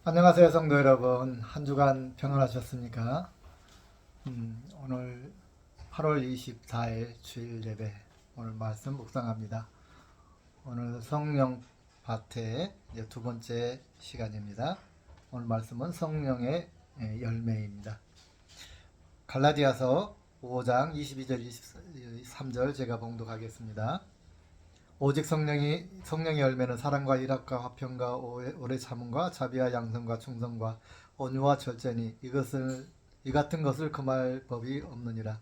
안녕하세요, 성도 여러분. 한 주간 평안하셨습니까? 오늘 8월 24일 주일 예배, 오늘 말씀 묵상합니다. 오늘 성령 밭의 이제 두 번째 시간입니다. 오늘 말씀은 성령의 열매입니다. 갈라디아서 5장 22절 23절 제가 봉독하겠습니다. 오직 성령의 열매는 사랑과 일합과 화평과 오래 참음과 자비와 양선과 충성과 온유와 절제니 이 같은 것을 금할 법이 없느니라.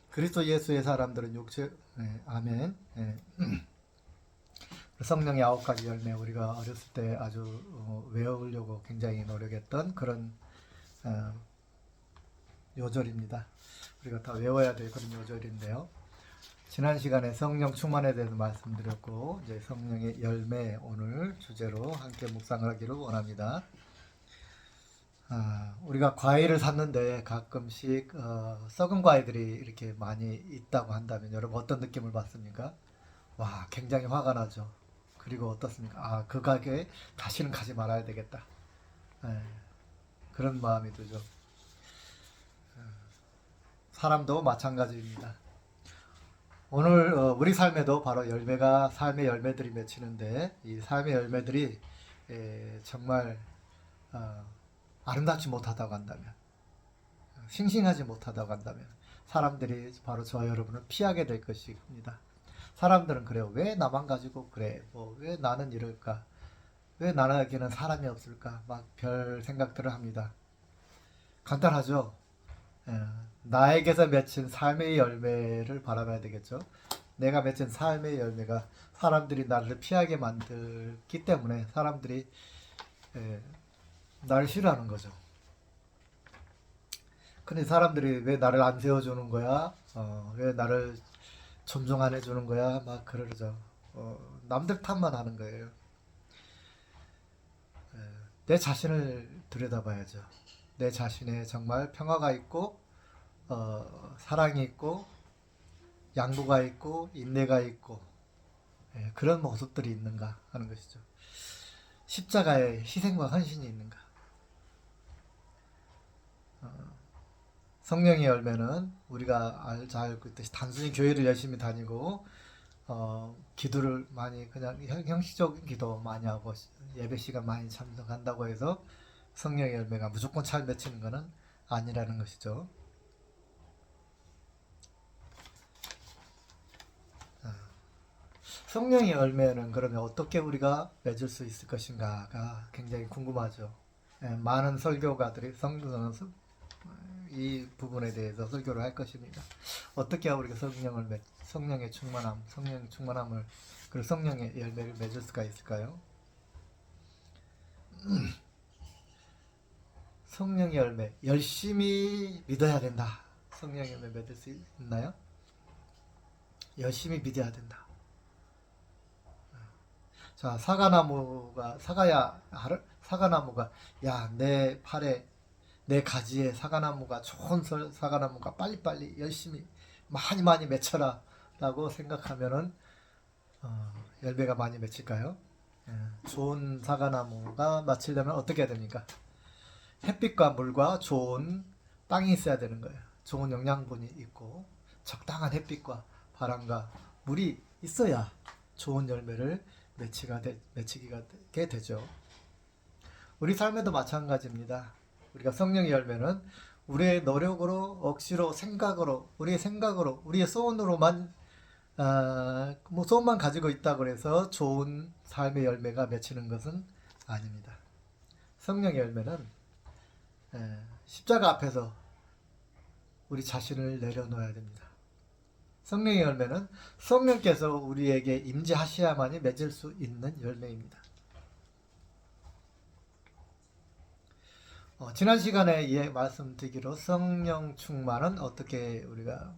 그리스도 예수의 사람들은 아멘. 성령의 9가지 열매, 우리가 어렸을 때 아주 외우려고 굉장히 노력했던 그런 요절입니다. 우리가 다 외워야 될 그런 요절인데요. 지난 시간에 성령 충만에 대해서 말씀드렸고, 이제 성령의 열매 오늘 주제로 함께 묵상을 하기를 원합니다. 우리가 과일을 샀는데 가끔씩 썩은 과일들이 이렇게 많이 있다고 한다면 여러분 어떤 느낌을 받습니까? 와, 굉장히 화가 나죠. 그리고 어떻습니까? 그 가게에 다시는 가지 말아야 되겠다. 그런 마음이 들죠. 사람도 마찬가지입니다. 오늘 우리 삶에도 바로 삶의 열매들이 맺히는데, 이 삶의 열매들이 정말 아름답지 못하다고 한다면, 싱싱하지 못하다고 한다면 사람들이 바로 저와 여러분을 피하게 될 것입니다. 사람들은 그래요. 왜 나만 가지고 그래? 왜 나는 이럴까? 왜 나에게는 사람이 없을까? 막 별 생각들을 합니다. 간단하죠? 나에게서 맺힌 삶의 열매를 바라봐야 되겠죠. 내가 맺힌 삶의 열매가 사람들이 나를 피하게 만들기 때문에 사람들이 나를 싫어하는 거죠. 근데 사람들이 왜 나를 안 세워주는 거야? 왜 나를 존중 안 해주는 거야? 막 그러죠. 남들 탓만 하는 거예요. 내 자신을 들여다봐야죠. 내 자신에 정말 평화가 있고 사랑이 있고 양보가 있고 인내가 있고 그런 모습들이 있는가 하는 것이죠. 십자가의 희생과 헌신이 있는가. 성령의 열매는 우리가 잘 알고 있듯이 단순히 교회를 열심히 다니고 기도를 많이 그냥 형식적인 기도 많이 하고 예배 시간 많이 참석한다고 해서 성령의 열매가 무조건 잘 맺히는 것은 아니라는 것이죠. 성령의 열매는 그러면 어떻게 우리가 맺을 수 있을 것인가가 굉장히 궁금하죠. 많은 설교가들이 이 부분에 대해서 설교를 할 것입니다. 어떻게 우리가 성령의 충만함을 그리고 성령의 열매를 맺을 수가 있을까요? 성령의 열매, 열심히 믿어야 된다. 성령의 열매 맺을 수 있나요? 열심히 믿어야 된다. 자, 사과나무가 야, 내 팔에 내 가지에 좋은 사과나무가 빨리빨리 열심히 많이 맺혀라 라고 생각하면은 열매가 많이 맺힐까요? 좋은 사과나무가 맺히려면 어떻게 해야 됩니까? 햇빛과 물과 좋은 땅이 있어야 되는 거예요. 좋은 영양분이 있고 적당한 햇빛과 바람과 물이 있어야 좋은 열매를 맺히게 되죠. 우리 삶에도 마찬가지입니다. 우리가 성령의 열매는 우리의 노력으로, 억지로, 우리의 생각으로, 우리의 소원으로만 소원만 가지고 있다고 해서 좋은 삶의 열매가 맺히는 것은 아닙니다. 성령의 열매는 십자가 앞에서 우리 자신을 내려놓아야 됩니다. 성령의 열매는 성령께서 우리에게 임재하셔야만이 맺을 수 있는 열매입니다. 지난 시간에 말씀드리기로 성령 충만은 어떻게 우리가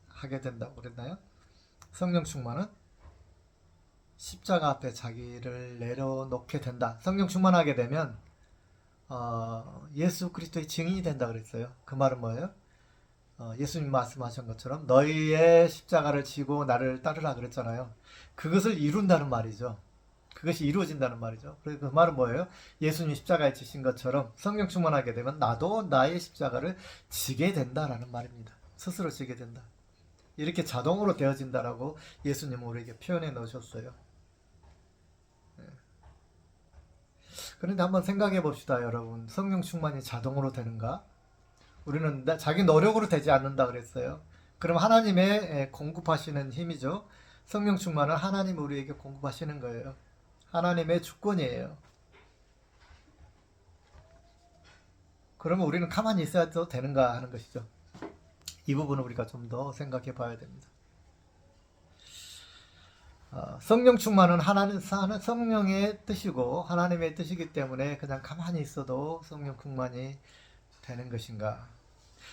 하게 된다고 그랬나요? 성령 충만은 십자가 앞에 자기를 내려놓게 된다. 성령 충만하게 되면 예수 그리스도의 증인이 된다 그랬어요. 그 말은 뭐예요? 예수님 말씀하신 것처럼 너희의 십자가를 지고 나를 따르라 그랬잖아요. 그것을 이룬다는 말이죠. 그것이 이루어진다는 말이죠. 그래서 그 말은 뭐예요? 예수님 십자가에 지신 것처럼 성령 충만하게 되면 나도 나의 십자가를 지게 된다라는 말입니다. 스스로 지게 된다. 이렇게 자동으로 되어진다라고 예수님은 우리에게 표현해 놓으셨어요. 그런데 한번 생각해 봅시다, 여러분. 성령 충만이 자동으로 되는가? 우리는 자기 노력으로 되지 않는다 그랬어요. 그럼 하나님의 공급하시는 힘이죠. 성령 충만은 하나님 우리에게 공급하시는 거예요. 하나님의 주권이에요. 그러면 우리는 가만히 있어야 되는가 하는 것이죠. 이 부분을 우리가 좀 더 생각해 봐야 됩니다. 성령 충만은 성령의 뜻이고 하나님의 뜻이기 때문에 그냥 가만히 있어도 성령 충만이 되는 것인가?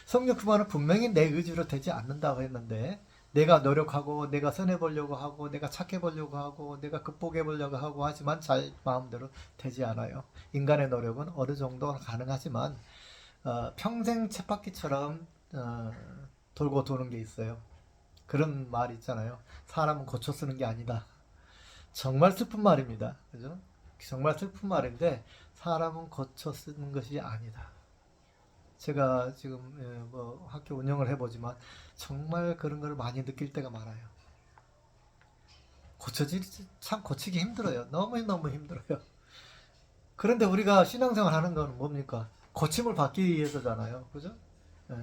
성령 충만은 분명히 내 의지로 되지 않는다고 했는데 내가 노력하고 내가 선해 보려고 하고 내가 착해 보려고 하고 내가 극복해 보려고 하고 하지만 잘 마음대로 되지 않아요. 인간의 노력은 어느 정도 가능하지만 평생 쳇바퀴처럼 돌고 도는 게 있어요. 그런 말이 있잖아요. 사람은 고쳐 쓰는 게 아니다. 정말 슬픈 말입니다. 그죠? 정말 슬픈 말인데 사람은 고쳐 쓰는 것이 아니다. 제가 지금 뭐 학교 운영을 해보지만 정말 그런 걸 많이 느낄 때가 많아요. 참 고치기 힘들어요. 너무너무 힘들어요. 그런데 우리가 신앙생활 하는 건 뭡니까? 고침을 받기 위해서잖아요. 그죠? 예.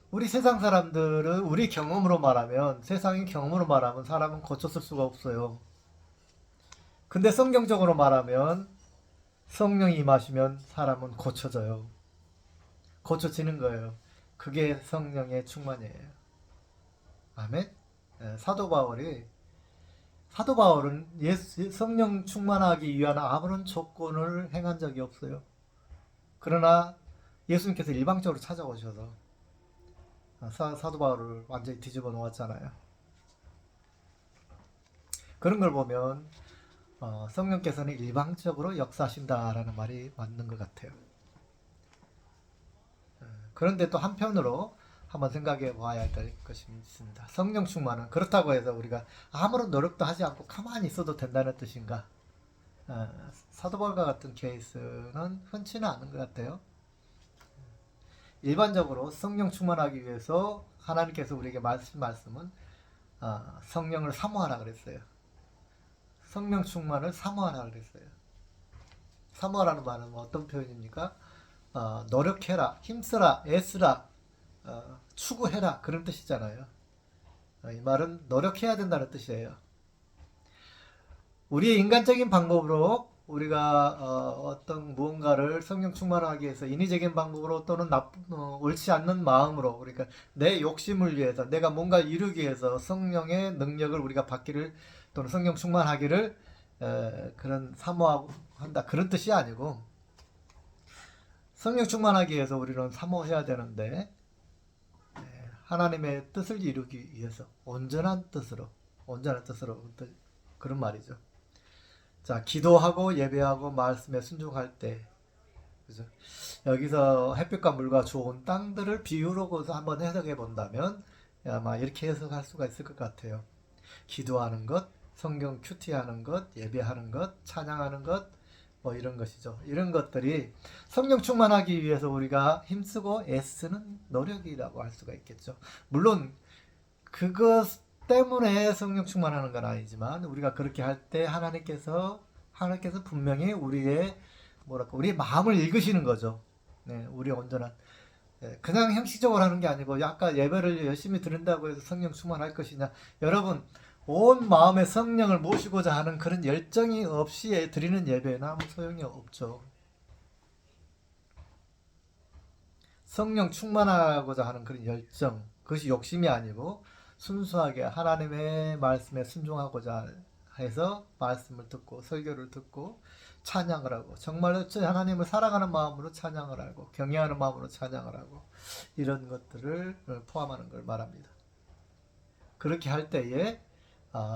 우리 세상 사람들은 우리 경험으로 말하면 세상의 경험으로 말하면 사람은 고쳤을 수가 없어요. 근데 성경적으로 말하면 성령이 임하시면 사람은 고쳐져요. 고쳐지는 거예요. 그게 성령의 충만이에요. 아멘. 사도 바울은 성령 충만하기 위한 아무런 조건을 행한 적이 없어요. 그러나 예수님께서 일방적으로 찾아오셔서 사도 바울을 완전히 뒤집어 놓았잖아요. 그런 걸 보면 성령께서는 일방적으로 역사하신다라는 말이 맞는 것 같아요. 그런데 또 한편으로 한번 생각해 봐야 될 것이 있습니다. 성령 충만은 그렇다고 해서 우리가 아무런 노력도 하지 않고 가만히 있어도 된다는 뜻인가? 사도 바울과 같은 케이스는 흔치는 않은 것 같아요. 일반적으로 성령 충만하기 위해서 하나님께서 우리에게 말씀은 성령을 사모하라 그랬어요. 성령 충만을 사모하라 그랬어요. 사모하라는 말은 어떤 표현입니까? 노력해라, 힘써라, 애쓰라, 추구해라 그런 뜻이잖아요. 이 말은 노력해야 된다는 뜻이에요. 우리의 인간적인 방법으로 우리가 어떤 무언가를 성령 충만하기 위해서 인위적인 방법으로 또는 옳지 않는 마음으로 그러니까 내 욕심을 위해서 내가 뭔가 이루기 위해서 성령의 능력을 우리가 받기를 또는 성령 충만하기를 그런 사모하고 한다 그런 뜻이 아니고 성령 충만하기 위해서 우리는 사모해야 되는데 하나님의 뜻을 이루기 위해서 온전한 뜻으로 그런 말이죠. 자, 기도하고 예배하고 말씀에 순종할 때 그죠? 여기서 햇빛과 물과 좋은 땅들을 비유로 한번 해석해 본다면 아마 이렇게 해석할 수가 있을 것 같아요. 기도하는 것, 성경 큐티하는 것, 예배하는 것, 찬양하는 것, 뭐 이런 것이죠. 이런 것들이 성령 충만하기 위해서 우리가 힘쓰고 애쓰는 노력이라고 할 수가 있겠죠. 물론 그것 때문에 성령 충만하는 건 아니지만 우리가 그렇게 할 때 하나님께서 분명히 우리의 우리의 마음을 읽으시는 거죠. 네, 우리 온전한 그냥 형식적으로 하는 게 아니고 아까 예배를 열심히 드린다고 해서 성령 충만할 것이냐? 여러분 온 마음의 성령을 모시고자 하는 그런 열정이 없이 드리는 예배는 아무 소용이 없죠. 성령 충만하고자 하는 그런 열정, 그것이 욕심이 아니고 순수하게 하나님의 말씀에 순종하고자 해서 말씀을 듣고 설교를 듣고 찬양을 하고 정말 하나님을 사랑하는 마음으로 찬양을 하고 경외하는 마음으로 찬양을 하고 이런 것들을 포함하는 걸 말합니다. 그렇게 할 때에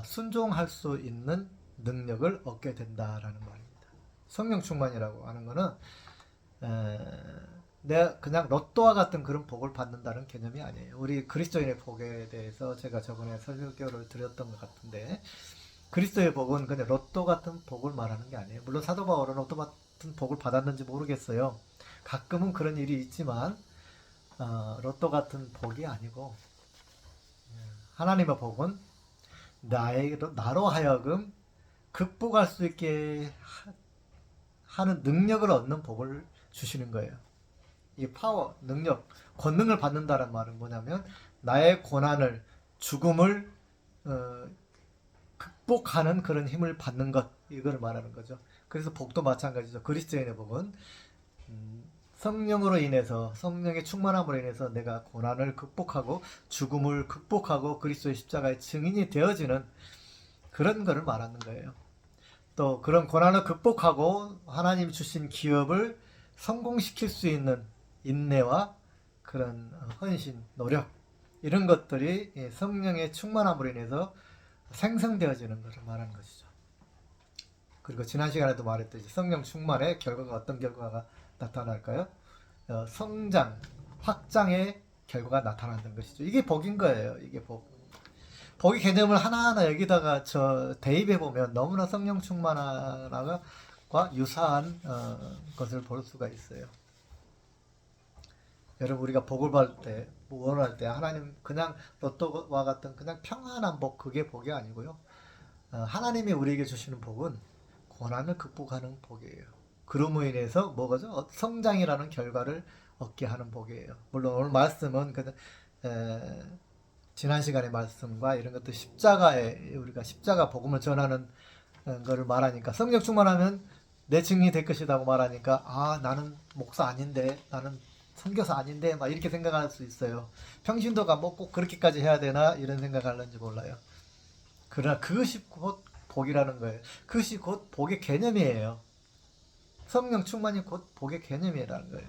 순종할 수 있는 능력을 얻게 된다라는 말입니다. 성령 충만이라고 하는 것은 내가 그냥 로또와 같은 그런 복을 받는다는 개념이 아니에요. 우리 그리스도인의 복에 대해서 제가 저번에 설교를 드렸던 것 같은데 그리스도의 복은 그냥 로또 같은 복을 말하는 게 아니에요. 물론 사도 바울은 로또 같은 복을 받았는지 모르겠어요. 가끔은 그런 일이 있지만 로또 같은 복이 아니고 하나님의 복은 나로 하여금 극복할 수 있게 하는 능력을 얻는 복을 주시는 거예요. 이 파워, 능력, 권능을 받는다는 말은 뭐냐면 나의 고난을, 죽음을 극복하는 그런 힘을 받는 것, 이걸 말하는 거죠. 그래서 복도 마찬가지죠. 그리스도인의 복은 성령으로 인해서, 성령의 충만함으로 인해서 내가 고난을 극복하고 죽음을 극복하고 그리스도의 십자가의 증인이 되어지는 그런 것을 말하는 거예요. 또 그런 고난을 극복하고 하나님 주신 기업을 성공시킬 수 있는 인내와 그런 헌신, 노력, 이런 것들이 성령의 충만함으로 인해서 생성되어지는 것을 말하는 것이죠. 그리고 지난 시간에도 말했듯이 성령 충만의 결과가 어떤 결과가 나타날까요? 성장, 확장의 결과가 나타나는 것이죠. 이게 복인 거예요. 이게 복. 복의 개념을 하나하나 여기다가 대입해 보면 너무나 성령 충만함과 유사한 것을 볼 수가 있어요. 여러분, 우리가 복을 받을 때, 원할 때 하나님 그냥 로또와 같은 그냥 평안한 복, 그게 복이 아니고요. 하나님이 우리에게 주시는 복은 고난을 극복하는 복이에요. 그럼으로 인해서 뭐가죠? 성장이라는 결과를 얻게 하는 복이에요. 물론 오늘 말씀은 지난 시간의 말씀과 이런 것도 우리가 십자가 복음을 전하는 것을 말하니까, 성령 충만하면 내 증인이 될 것이라고 말하니까, 나는 목사 아닌데, 나는 선교사 아닌데, 막 이렇게 생각할 수 있어요. 평신도가 뭐 꼭 그렇게까지 해야 되나 이런 생각하는지 몰라요. 그러나 그것이 곧 복이라는 거예요. 그것이 곧 복의 개념이에요. 성령 충만이 곧 복의 개념이라는 거예요.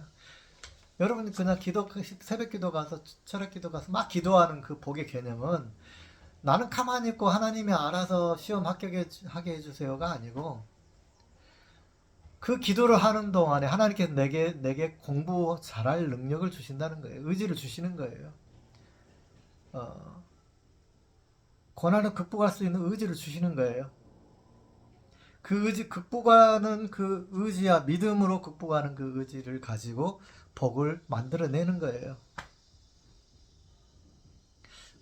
여러분 그냥 새벽 기도 가서, 철학 기도 가서 막 기도하는 그 복의 개념은 나는 가만히 있고 하나님이 알아서 시험 합격하게 해주세요가 아니고, 그 기도를 하는 동안에 하나님께서 내게 공부 잘할 능력을 주신다는 거예요. 의지를 주시는 거예요. 고난을 극복할 수 있는 의지를 주시는 거예요. 그 의지, 극복하는 그 의지와 믿음으로 극복하는 그 의지를 가지고 복을 만들어내는 거예요.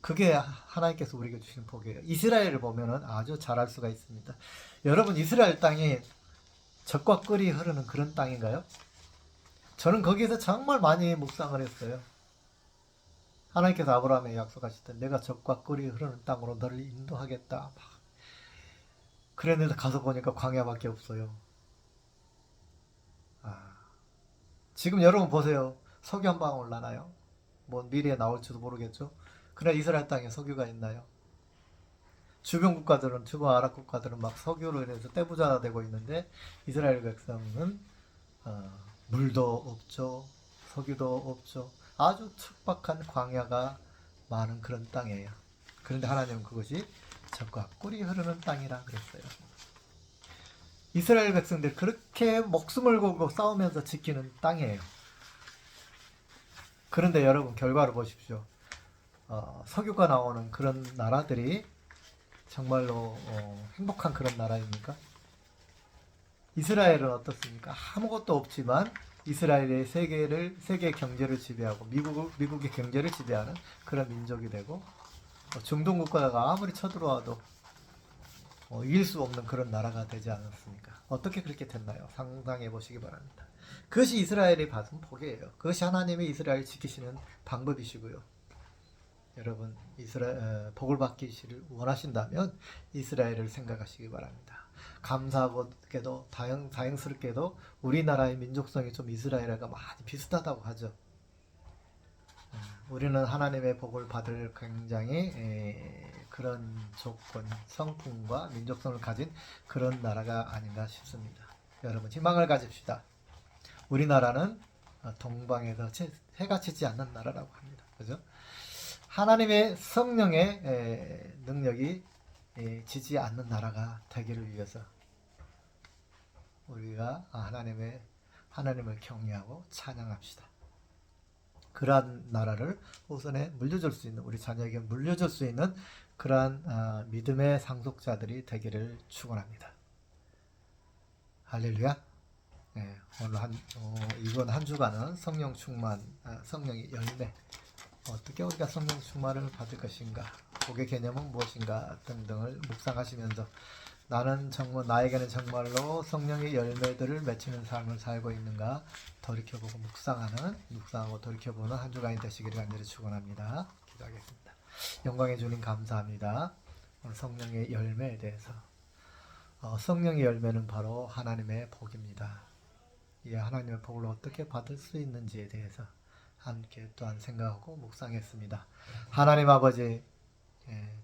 그게 하나님께서 우리에게 주신 복이에요. 이스라엘을 보면은 아주 잘 알 수가 있습니다. 여러분, 이스라엘 땅이 젖과 꿀이 흐르는 그런 땅인가요? 저는 거기에서 정말 많이 묵상을 했어요. 하나님께서 아브라함에게 약속하실 때 내가 젖과 꿀이 흐르는 땅으로 너를 인도하겠다. 그랬는데 가서 보니까 광야밖에 없어요. 지금 여러분 보세요. 석유 한 방울 나나요? 뭐 미래에 나올지도 모르겠죠. 그러나 이스라엘 땅에 석유가 있나요? 주변 아랍 국가들은 막 석유로 인해서 떼부자가 되고 있는데, 이스라엘 백성은 물도 없죠, 석유도 없죠. 아주 척박한 광야가 많은 그런 땅이에요. 그런데 하나님은 그것이 젖과 꿀이 흐르는 땅이라 그랬어요. 이스라엘 백성들 그렇게 목숨을 걸고 싸우면서 지키는 땅이에요. 그런데 여러분 결과를 보십시오. 석유가 나오는 그런 나라들이 정말로 행복한 그런 나라입니까? 이스라엘은 어떻습니까? 아무것도 없지만 이스라엘의 세계 경제를 지배하고 미국의 경제를 지배하는 그런 민족이 되고, 중동 국가가 아무리 쳐들어와도 이길 수 없는 그런 나라가 되지 않았습니까? 어떻게 그렇게 됐나요? 상상해 보시기 바랍니다. 그것이 이스라엘이 받은 복이에요. 그것이 하나님이 이스라엘 지키시는 방법이시고요. 여러분, 복을 받기를 원하신다면 이스라엘을 생각하시기 바랍니다. 감사하게도 다행스럽게도 우리나라의 민족성이 좀 이스라엘과 많이 비슷하다고 하죠. 우리는 하나님의 복을 받을 굉장히 그런 조건, 성품과 민족성을 가진 그런 나라가 아닌가 싶습니다. 여러분, 희망을 가집시다. 우리나라는 동방에서 해가 지지 않는 나라라고 합니다. 그죠? 하나님의 성령의 능력이 지지 않는 나라가 되기를 위해서 우리가 하나님을 경외하고 찬양합시다. 그러한 나라를 우선에 물려줄 수 있는, 우리 자녀에게 물려줄 수 있는 그러한 믿음의 상속자들이 되기를 축원합니다. 할렐루야. 네, 오늘 이번 한 주간은 성령 충만, 성령의 열매, 어떻게 우리가 성령 충만을 받을 것인가, 복의 개념은 무엇인가 등등을 묵상하시면서 나에게는 정말로 성령의 열매들을 맺히는 삶을 살고 있는가 돌이켜보고 묵상하고 돌이켜보는 한 주간이 되시기를 간절히 축원합니다. 기도하겠습니다. 영광의 주님 감사합니다. 오늘 성령의 열매에 대해서 성령의 열매는 바로 하나님의 복입니다. 이 하나님의 복을 어떻게 받을 수 있는지에 대해서 함께 또한 생각하고 묵상했습니다. 하나님 아버지,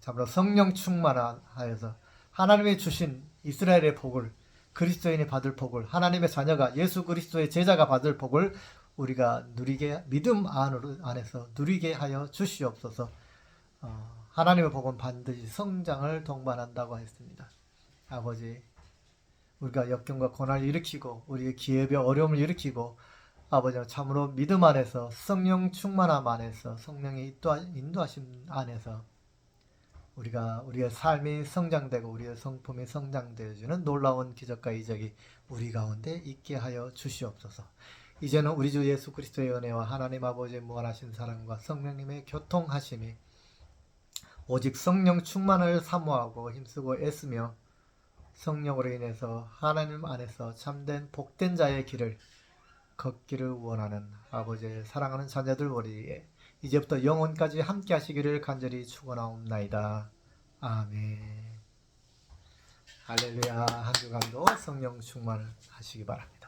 참으로 성령 충만하여서 하나님이 주신 이스라엘의 복을, 그리스도인이 받을 복을, 하나님의 자녀가 예수 그리스도의 제자가 받을 복을 우리가 누리게, 믿음 안에서 누리게 하여 주시옵소서. 하나님의 복은 반드시 성장을 동반한다고 했습니다. 아버지, 우리가 역경과 고난을 일으키고 우리의 기회에 어려움을 일으키고 아버지 참으로 믿음 안에서 성령 충만함 안에서 성령의 인도하심 안에서 우리의 삶이 성장되고 우리의 성품이 성장되어지는 놀라운 기적과 이적이 우리 가운데 있게 하여 주시옵소서. 이제는 우리 주 예수 그리스도의 은혜와 하나님 아버지의 무한하신 사랑과 성령님의 교통하심이 오직 성령 충만을 사모하고 힘쓰고 애쓰며 성령으로 인해서 하나님 안에서 참된 복된 자의 길을 걷기를 원하는 아버지의 사랑하는 자녀들 우리에 이제부터 영원까지 함께 하시기를 간절히 축원하옵나이다. 아멘. 할렐루야. 한 주간도 성령 충만을 하시기 바랍니다.